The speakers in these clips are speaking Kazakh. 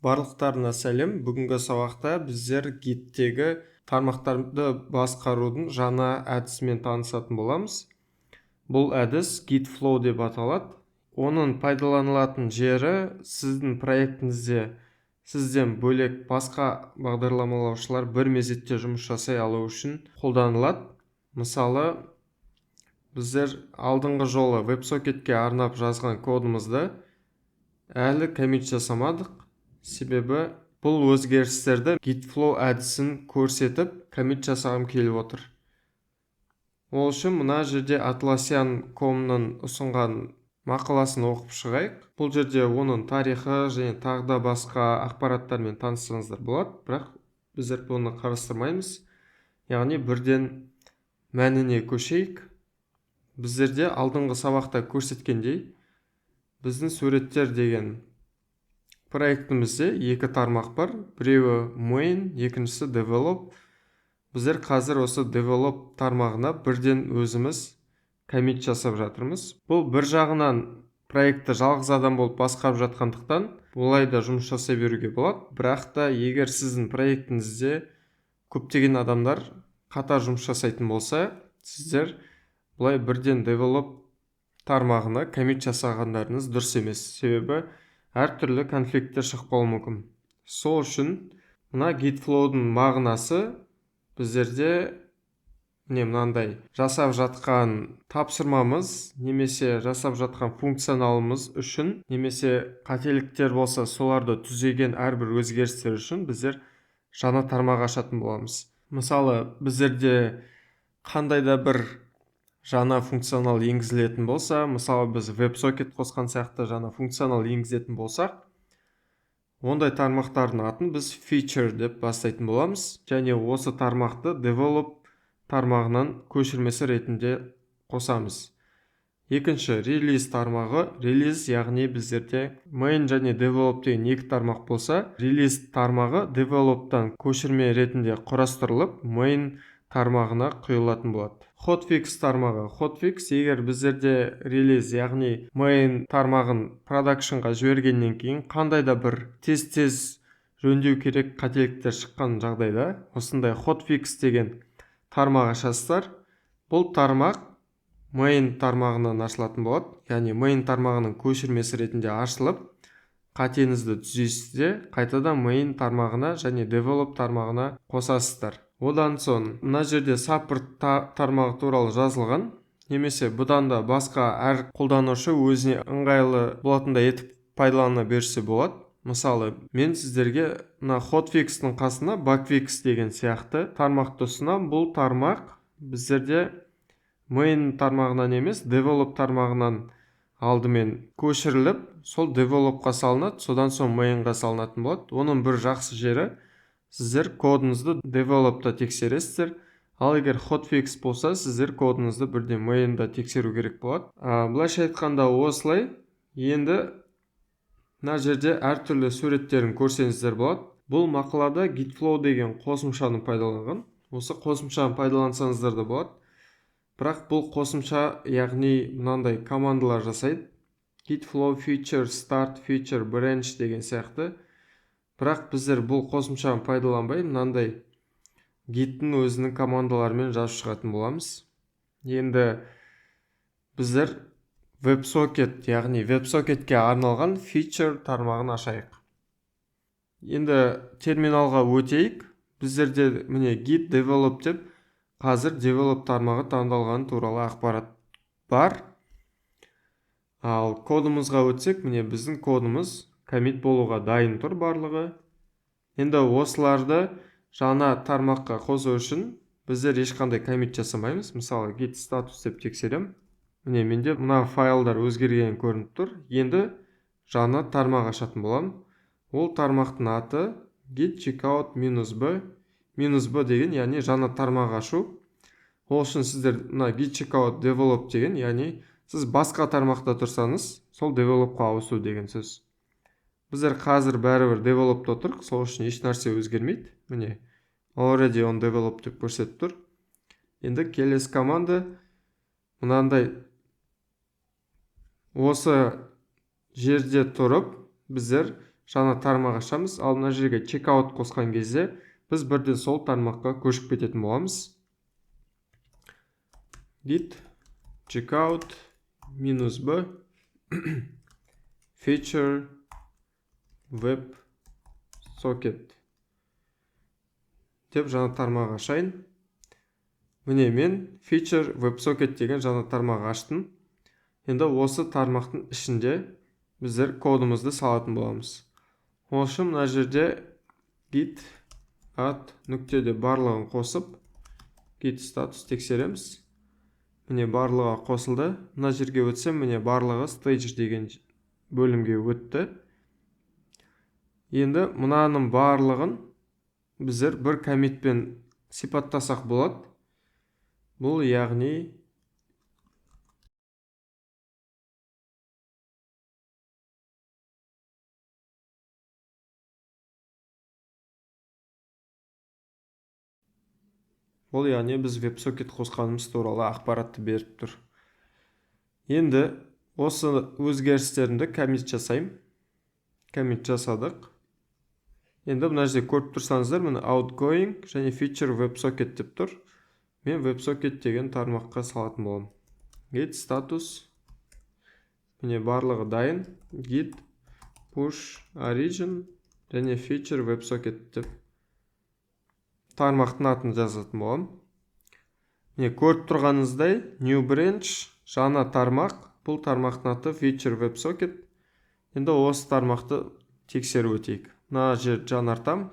Барлықтарына сәлем. Бүгінгі сабақта біздер Git-тегі тармақтарды басқарудың жаңа әдісімен танысатын боламыз. Бұл әдіс Git Flow деп аталады. Оның пайдаланылатын жері сіздің проектіңізде сізден бөлек басқа бағдарламалаушылар бір мезетте жұмыс жасай алу үшін қолданылады. Мысалы, біздер алдыңғы жолы WebSocket-ке арнап жазған кодымызды әлі коммит жасамадық. Себебі бұл өзгерістерді Git Flow әдісін көрсетіп коммит жасағым келіп отыр. Ол үшін мына жерде Atlassian.com-ның ұсынған мақаласын оқып шығайық. Бұл жерде оның тарихы және тағы да басқа ақпараттармен таныссаңыздар болады, бірақ біздер бұны қарастырмаймыз. Яғни бірден мәніне көшейік. Біздерде алдыңғы сабақта көрсеткендей, біздің суреттер деген проектімізде екі тармақ бар. Біреуі main, екіншісі develop. Біздер қазір осы develop тармағына бірден өзіміз коммит жасап жатырмыз. Бұл бір жағынан проектті жалғыз адам болып басқарып жатқандықтан олай да жұмыс жасай беруге болады. Бірақ та егер сіздің проектіңізде көптеген адамдар қатар жұмыс жасайтын болса, сіздер бұлай бірден develop тармағына коммит жасағандарыңыз дұрыс емес. Себебі әртүрлі конфликттер шықпауы мүмкін. Сол үшін мына Git Flow-дің мағынасы біздерде мынандай жасап жатқан тапсырмамыз немесе жасап жатқан функционалымыз үшін немесе қателіктер болса соларды түзеген әрбір өзгерістер үшін біздер жаңа тармақ ашатын боламыз. Мысалы, біздерде қандай да бір жаңа функционал енгізілетін болса, мысалы біз WebSocket қосқан сияқты жаңа функционал енгізетін болсақ, ондай тармақтардың атын біз feature деп бастайтын боламыз, және осы тармақты develop тармағынан көшірмесі ретінде қосамыз. Екінші, release тармағы. Release яғни біздерде main және develop деген екі тармақ болса, release тармағы develop'тан көшірме ретінде құрастырылып, main тармағына құйылатын болады. Hotfix тармағы. Hotfix егер біздерде release яғни main тармағын productionға жібергеннен кейін қандай да бір тез жөндеу керек қателіктер шыққан жағдайда осындай hotfix деген тармақ ашасыздар. Бұл тармақ main тармағынан ашылатын болады. Яғни main тармағының көшірмесі ретінде ашылып, қатеңізді түзейсіз де қайтадан main тармағына және develop тармағына қосасыздар. Одан соң мына жерде support тармағы туралы жазылған, немесе бұдан да басқа әр қолданушы өзіне ыңғайлы болатындай етіп пайдалана берсе болады. Мысалы, мен сіздерге мына hotfix-тің қасына bugfix деген сияқты тармақты ұсынамын. Бұл тармақ біздерде main тармағынан емес, develop тармағынан алдымен көшіріліп, сол develop-қа салынады, содан соң main-ға салынатын болады. Оның бір жақсы жері, сіздер кодыңызды develop-та тексересіздер, ал егер hotfix болса, сіздер кодыңызды бірден main-да тексеру керек болады. Бұлайша айтқанда осылай. Енді мына жерде әртүрлі суреттерін көрсеңіздер болады. Бұл мақалада Git Flow деген қосымшаны пайдаланған. Осы қосымшаны пайдалансаңыздар да болады. Бірақ бұл қосымша, яғни мынандай командалар жасайды. Git Flow feature, start feature, branch деген сияқты. Бірақ біздер бұл қосымшаны пайдаланбай, мынандай Git-тің өзінің командаларымен жазып шығатын боламыз. Енді біздер WebSocket, яғни WebSocket-ке арналған feature тармағын ашайық. Енді терминалға өтейік. Біздерде міне Git develop деп қазір develop тармағы таңдалған туралы ақпарат бар. Ал кодымызға өтсек, міне біздің кодымыз коммит болуға дайын тұр барлығы. Енді осыларды жаңа тармаққа қосу үшін біздер ешқандай коммит жасамаймыз. Мысалы, git status деп тексерем. Міне менде мына файлдар өзгерген көрініп тұр. Енді жаңа тармақ ашатын болам. Ол тармақтың аты git checkout -b. -b деген, яғни жаңа тармақ ашу. Ол үшін сіздер мына git checkout develop деген, яғни сіз басқа тармақта тұрсаңыз, сол developқа ауысу деген сөз. Біздер қазір бәрібір develop'та тұрық, сол үшін еш нәрсе өзгермейді. Міне, already on develop деп көрсетіп тұр. Енді келесі команда мынандай осы жерде тұрып біздер жаңа тармақ ашамыз. Ал мына жерге checkout қосқан кезде біз бірден сол тармаққа көшіп кететін боламыз. Git checkout -b feature web socket деп жаңа тармақ ашайын. Міне мен feature WebSocket деген жаңа тармақ аштым. Енді осы тармақтың ішінде біздер кодымызды салатын боламыз. Осы үшін мына жерде git add нүктеде барлығын қосып, git status тексереміз. Міне барлығы қосылды. Мына жерге өтсем, міне барлығы stage деген бөлімге өтті. Енді мынаның барлығын біздер бір коммитпен сипаттасақ болады. Бұл яғни біз WebSocket қосқанымыз туралы ақпаратты беріп тұр. Енді осы өзгерістерді коммит жасайым. Коммит жасадық. Енді мына жерде көріп тұрсаңыздар, міне outgoing және feature WebSocket деп тұр. Мен WebSocket деген тармаққа салатын боламын. Git status. Міне барлығы дайын. Git push origin және feature WebSocket деп тармақтың атын жазатын боламын. Міне көріп тұрғаныңыздай new branch жаңа тармақ. Бұл тармақтың аты feature WebSocket. Енді осы тармақты тексеріп өтейік. Мына жер жаңартам.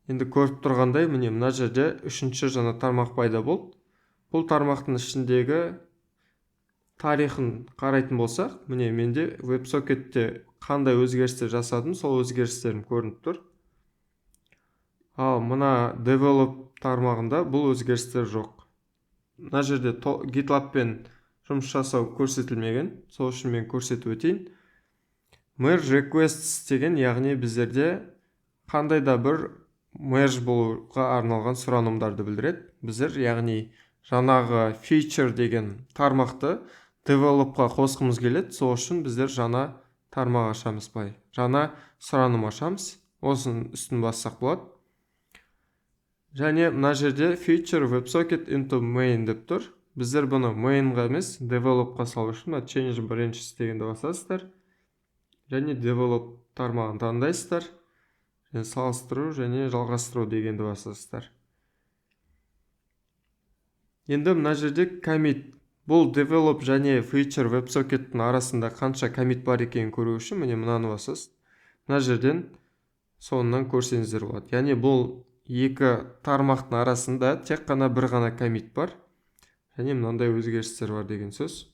Енді көріп тұрғандай, міне мына жерде үшінші жаңа тармақ пайда болды. Бұл тармақтың ішіндегі тарихын қарайтын болсақ, міне менде WebSocketте қандай өзгерістер жасадым, сол өзгерістерім көрініп тұр. Ал мына develop тармағында бұл өзгерістер жоқ. Мына жерде GitLabпен жұмыс жасау көрсетілмеген, сол үшін мен көрсетіп өтейін. Merge requests деген, яғни біздерде қандай да бір merge болуға арналған сұранымдарды білдіреді. Біздер, яғни жаңағы feature деген тармақты developқа қосқымыз келеді. Сол үшін біздер жаңа тармақ ашамыз бай. Жаңа сұраным ашамыз. Осының үстін бассақ болады. Және мына жерде feature WebSocket into main деп тұр. Біздер бұны mainға емес, developқа салу үшін change branches дегенді басасыздар. Және develop тармағын таңдайсыздар. Салыстыру және жалғастыру дегенді басасыздар. Енді мына жерде commit. Бұл develop және feature WebSocket'тің арасында қанша commit бар екенін көру үшін міне мынаны басасыз. Мына жерден соңынан көрсеңіздер болады. Яғни бұл екі тармақтың арасында тек қана бір ғана commit бар. Және мынандай өзгерістер бар деген сөз.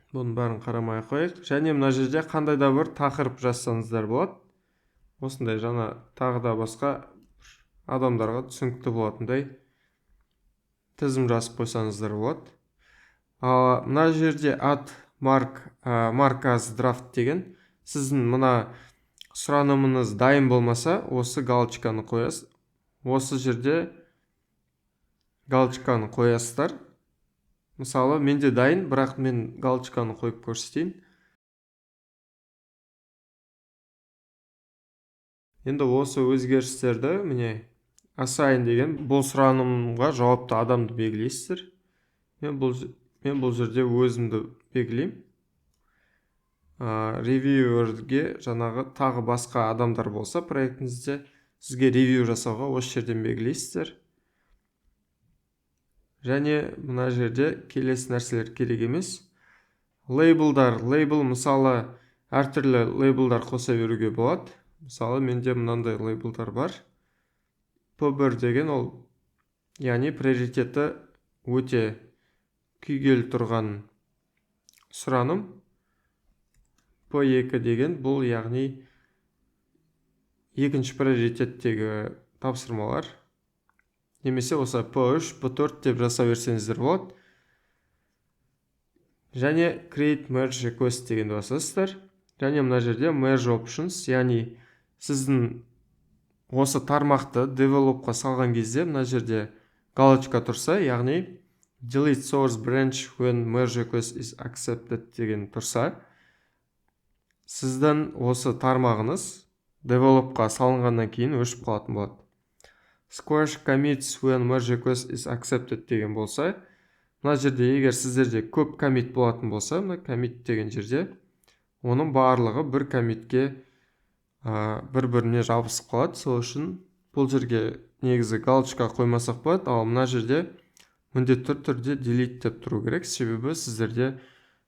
Бұның бәрін қарамай қойық. Және мына жерде қандай да бір тақырып жазсаңыздар болады. Осындай жаңа тағы да басқа адамдарға түсінікті болатындай тізім жазып қойсаңыздар болады. Мына жерде add mark as draft деген, сіздің мына сұранымыңыз дайын болмаса, осы галочканы қоясыз. Осы жерде галочканы қоясыздар. Мысалы, менде дайын, бірақ мен галочканы қойып көрсетейін. Енді осы өзгерістерді, міне, assign деген, бұл сұранымға жауапты адамды белгілейсіздер. Мен бұл жерде өзімді белгілеймін. Reviewerге жаңағы тағы басқа адамдар болса, проектіңізде сізге ревью жасауға осы жерден белгілейсіздер. Және мына жерде келесі нәрселер керек емес. Лейблдар, мысалы, әртүрлі лейблдар қоса беруге болады. Мысалы, менде мынандай лейблдар бар. P1 деген ол, яғни приоритеті өте күйгелі тұрған сұраным. P2 деген бұл, яғни екінші приоритеттегі тапсырмалар. Немесе осы P3, P4 деп жасап берсеңіздер болады. Және create merge request дегенді басасыздар. Және мына жерде merge options, яғни сіздің осы тармақты developқа салған кезде мына жерде галочка тұрса, яғни delete source branch when merge request is accepted деген тұрса, сіздің осы тармағыңыз developқа салынғаннан кейін өшіп қалатын болады. Squash commits when merge request is accepted деген болса, мына жерде егер сіздерде көп commit болатын болса, мына commit деген жерде, оның барлығы бір коммитке бір-біріне жабысып қалады. Сол үшін бұл жерге негізі галочка қоймасақ болады, ал мына жерде міндетті түрде delete деп тұру керек, себебі сіздерде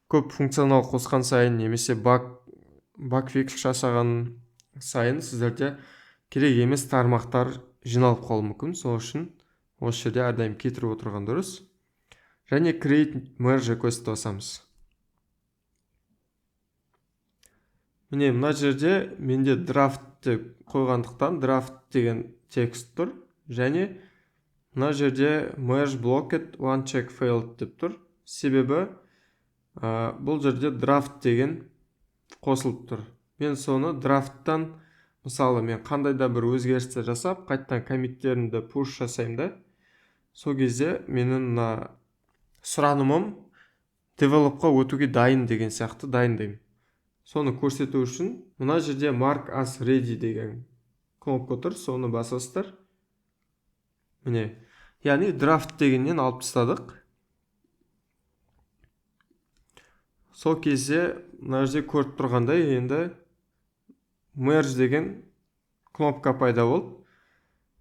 көп функционал қосқан сайын немесе баг фикс жасаған сайын сіздерде керек емес тармақтар жиналып қалуы мүмкін. Сол үшін осы жерде әрдайым кетіріп отырған дұрыс. Және create merge request басамыз. Міне мына жерде менде draft деп қойғандықтан draft деген текст тұр, және мына жерде merge blocked one check failed деп тұр. Себебі бұл жерде draft деген қосылып тұр. Мен соны drafттан, мысалы мен қандай да бір өзгерістер жасап, қайттан коммиттерімді push жасаймын да, сол кезде менің сұранымым developқа өтуге дайын деген сияқты дайындаймын. Соны көрсету үшін мына жерде mark as ready деген кнопка тұр, соны басасыздар. Міне, яғни draft дегеннен алып тастадық. Сол кезде мына жерде көріп тұрғандай енді merge деген кнопка пайда болды.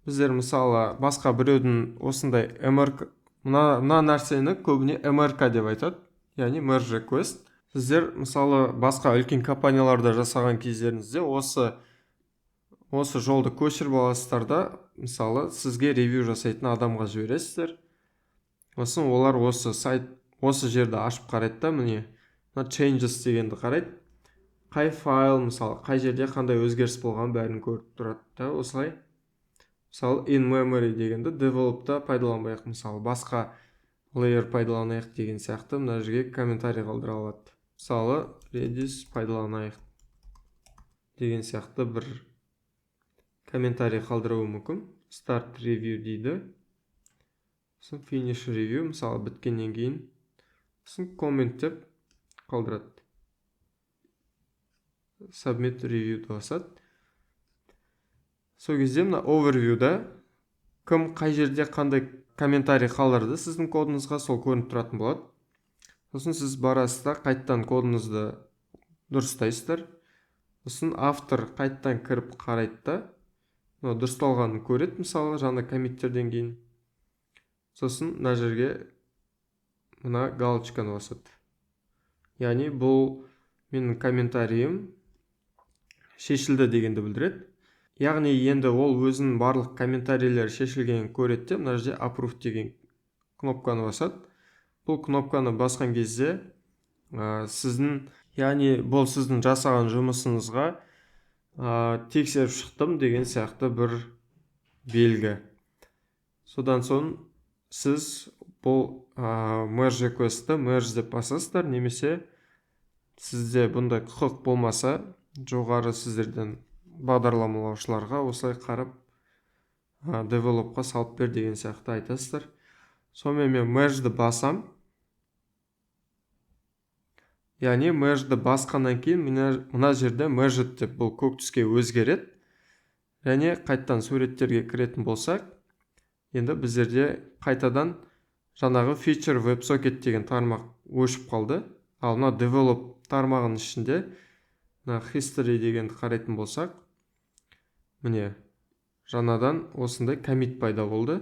Біздер мысалы басқа біреудің осындай MRK, мына нәрсені көбіне MRK деп айтады, яғни merge request. Сіздер мысалы басқа үлкен компанияларда жасаған кездеріңізде осы жолды көшіріп аласыздар да, мысалы сізге ревью жасайтын адамға жібересіздер. Осын олар осы жерді ашып қарайды да, міне changes дегенді қарайды. Қай файл, мысалы қай жерде қандай өзгеріс болған бәрін көріп тұрады да, осылай. Мысалы in memory дегенді developта пайдаланбайық, мысалы басқа layer пайдаланайық деген сияқты мына жерге комментарий қалдыра алады. Мысалы Redis пайдаланайық деген сияқты бір комментарий қалдыруы мүмкін. Start review дейді. Finish review, мысалы біткеннен кейін comment деп қалдырады. Submit review басады. Сол кезде мына overviewда кім қай жерде қандай комментарий қалдырды сіздің кодыңызға, сол көрініп тұратын болады. Сосын сіз барасыздар, қайттан кодыңызды дұрыстайсыздар. Сосын автор қайттан кіріп қарайды да, дұрысталғанын көреді, мысалы жаңа коммиттерден кейін. Сосын мына жерге мына галочканы басады. Яғни бұл менің комментариім шешілді дегенді білдіреді. Яғни енді ол өзінің барлық комментарийлер шешілгенін көреді, мына жерде approve деген кнопканы басады. Бұл кнопканы басқан кезде бұл сіздің жасаған жұмысыңызға тексеріп шықтым деген сияқты бір белгі. Содан соң сіз бұл merge request'ті merge деп басасыздар, немесе сізде бұндай құқық болмаса, жоғары сіздерден бағдарламалаушыларға осылай қарап developқа салып бер деген сияқты айтасыздар. Сонымен мен merge'ді басам. Яғни merge'ді басқаннан кейін мына жерде merged деп бұл көк түске өзгереді. Және қайттан суреттерге кіретін болсақ, енді біздерде қайтадан жаңағы feature WebSocket деген тармақ өшіп қалды. Ал мына develop тармағының ішінде history дегенді қарайтын болсақ, міне жаңадан осындай commit пайда болды.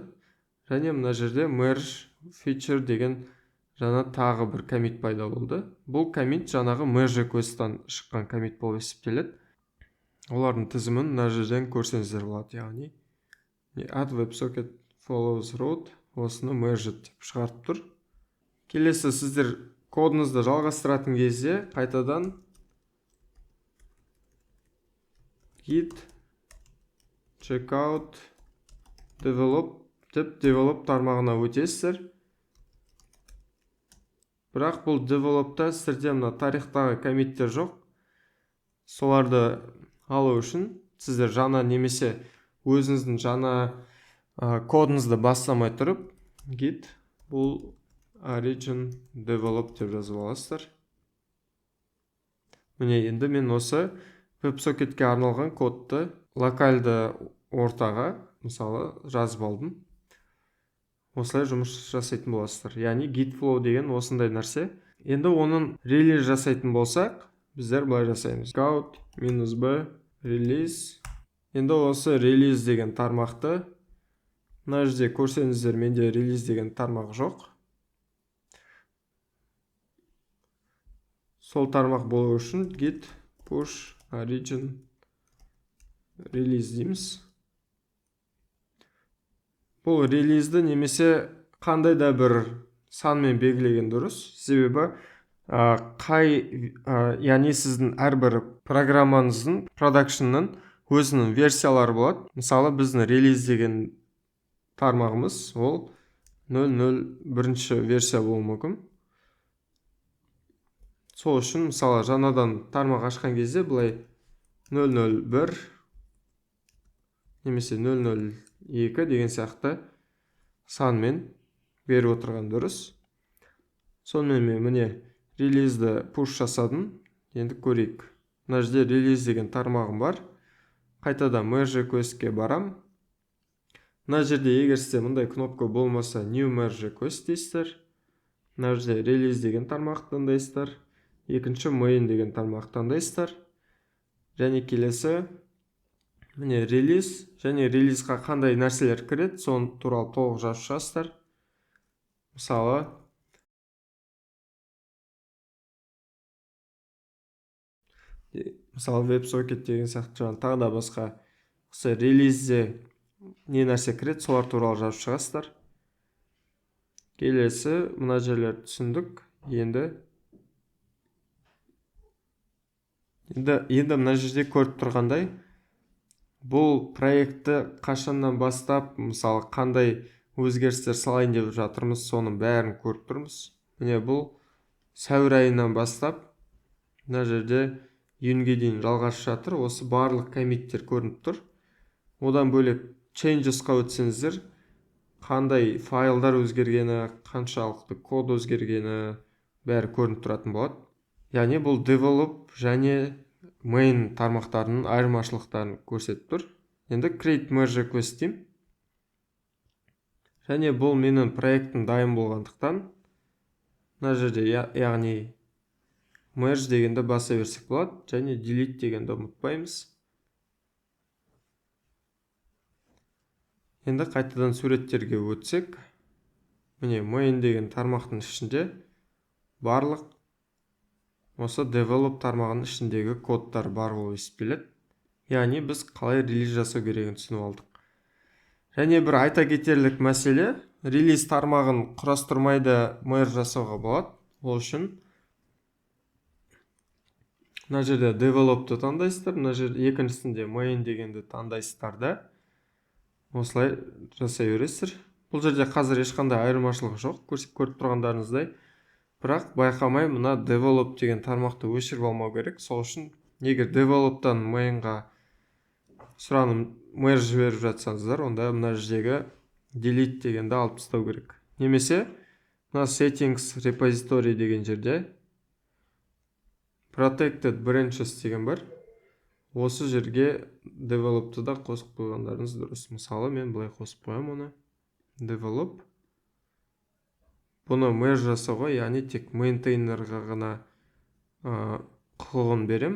Және мына жерде merge feature деген жаңа тағы бір commit пайда болды. Бұл commit жаңағы merge request'тан шыққан commit болып есептеледі. Олардың тізімін мына жерден көрсеңіздер болады. Яғни add WebSocket follows route осыны merged деп шығарып тұр. Келесі сіздер кодыңызды жалғастыратын кезде қайтадан git checkout develop деп develop тармағына өтесіздер. Бірақ бұл developта сіздерде мына тарихтағы коммиттер жоқ. Соларды алу үшін сіздер жаңа немесе өзіңіздің жаңа кодыңызды бастамай тұрып, git бұл origin develop деп жазып аласыздар. Міне енді мен осы WebSocketке арналған кодты локальды ортаға мысалы жазып алдым. Осылай жұмыс жасайтын боласыздар. Яғни git flow деген осындай нәрсе. Енді оның релиз жасайтын болсақ, біздер былай жасаймыз. Scout-b release. Енді осы релиз деген тармақты мына жерде көрсеңіздер, менде релиз деген тармақ жоқ. Сол тармақ болу үшін git push origin release дейміз. Бұл релизді немесе қандай да бір санмен белгілеген дұрыс. Себебі яғни сіздің әрбір программаңыздың продакшнның өзінің версиялары болады. Мысалы біздің релиз деген тармағымыз ол 0.0.1 версия болуы мүмкін. Сол үшін мысалы жаңадан тармақ ашқан кезде былай 0.0.1 немесе 0.0.2 деген сияқты санмен беріп отырған дұрыс. Сонымен мен міне релизді push жасадым. Енді көрейік. Мына жерде релиз деген тармағым бар. Қайтадан merge request'ке барам. Мына жерде егер сізде мұндай кнопка болмаса new merge request дейсіздер. Мына жерде релиз деген тармақты таңдайсыздар. Екінші main деген тармақты таңдайсыздар. Және келесі міне релиз және релизға қандай нәрселер кіреді, соны туралы толық жазып шығасыздар. Мысалы WebSocket деген сияқты тағы да басқа осы релизде не нәрсе кіреді, солар туралы жазып шығасыздар. Келесі мына жерлерді түсіндік. Енді мына жерде көріп тұрғандай, бұл проектті қашаннан бастап, мысалы қандай өзгерістер салайын деп жатырмыз, соның бәрін көріп тұрмыз. Міне бұл сәуір айынан бастап мына жерде июньге дейін жалғасып жатыр. Осы барлық комиттер көрініп тұр. Одан бөлек changes'қа өтсеңіздер, қандай файлдар өзгергені, қаншалықты код өзгергені бәрі көрініп тұратын болады. Яғни бұл develop және main тармақтарының айырмашылықтарын көрсетіп тұр. Енді create merge request деймін. Және бұл менің проекттің дайын болғандықтан мына жерде яғни merge дегенді баса берсек болады, және delete дегенді ұмытпаймыз. Енді қайтадан суреттерге өтсек, міне main деген тармақтың ішінде барлық осы develop тармағының ішіндегі кодтар бар болып есептеледі. Яғни біз қалай релиз жасау керегін түсініп алдық. Және бір айта кетерлік мәселе, релиз тармағын құрастырмайды merge жасауға болады. Ол үшін мына жерде develop'ты таңдайсыздар, мына жерде екіншісінде main дегенді таңдайсыздар да осылай жасай бересіздер. Бұл жерде қазір ешқандай айырмашылық жоқ, көріп тұрғандарыңыздай. Бірақ байқамай мына develop деген тармақты өшіріп алмау керек. Сол үшін егер develop'тан mainға сұраным merge жіберіп жатсаңыздар, онда мына жердегі delete дегенді алып тастау керек. Немесе мына settings repository деген жерде protected branches деген бар. Осы жерге develop'ты да қосып қойғандарыңыз дұрыс. Мысалы мен былай қосып қоям оны. Develop. Бұны merge жасауға, яғни тек maintainer-ға ғана құқығын берем.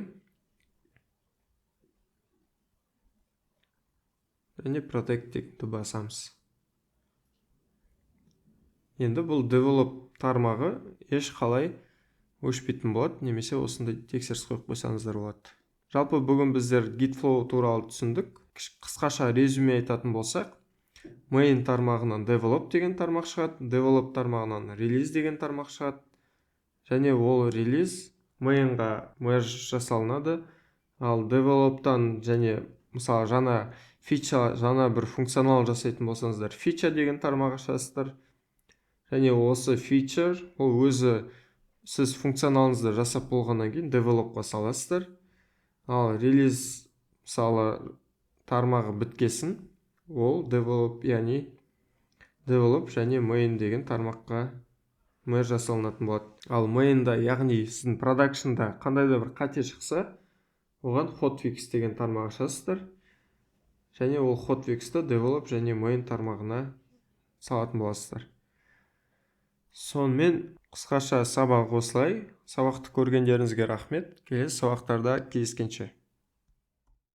Және protect-ті басамыз. Енді бұл develop тармағы еш қалай өшпейтін болады, немесе осындай тексеріс қойып қойсаңыздар болады. Жалпы бүгін біздер git flow туралы түсіндік. Қысқаша резюме айтатын болсақ, main тармағынан develop деген тармақ шығады, develop тармағынан release деген тармақ шығады, және ол release mainға merge жасалынады, ал develop'тан және мысалы жаңа бір функционал жасайтын болсаңыздар, feature деген тармақ ашасыздар, және осы feature ол өзі сіз функционалыңызды жасап болғаннан кейін develop'қа саласыздар, ал release мысалы тармағы біткесін ол develop, яғни develop және main деген тармаққа мэр жасалынатын болады. Ал mainда, яғни сіздің продакшнда қандай да бір қате шықса, оған hotfix деген тармақ ашасыздар. Және ол hotfixті develop және main тармағына салатын боласыздар. Сонымен қысқаша сабақ осылай. Сабақты көргендеріңізге рахмет. Келесі сабақтарда кездескенше.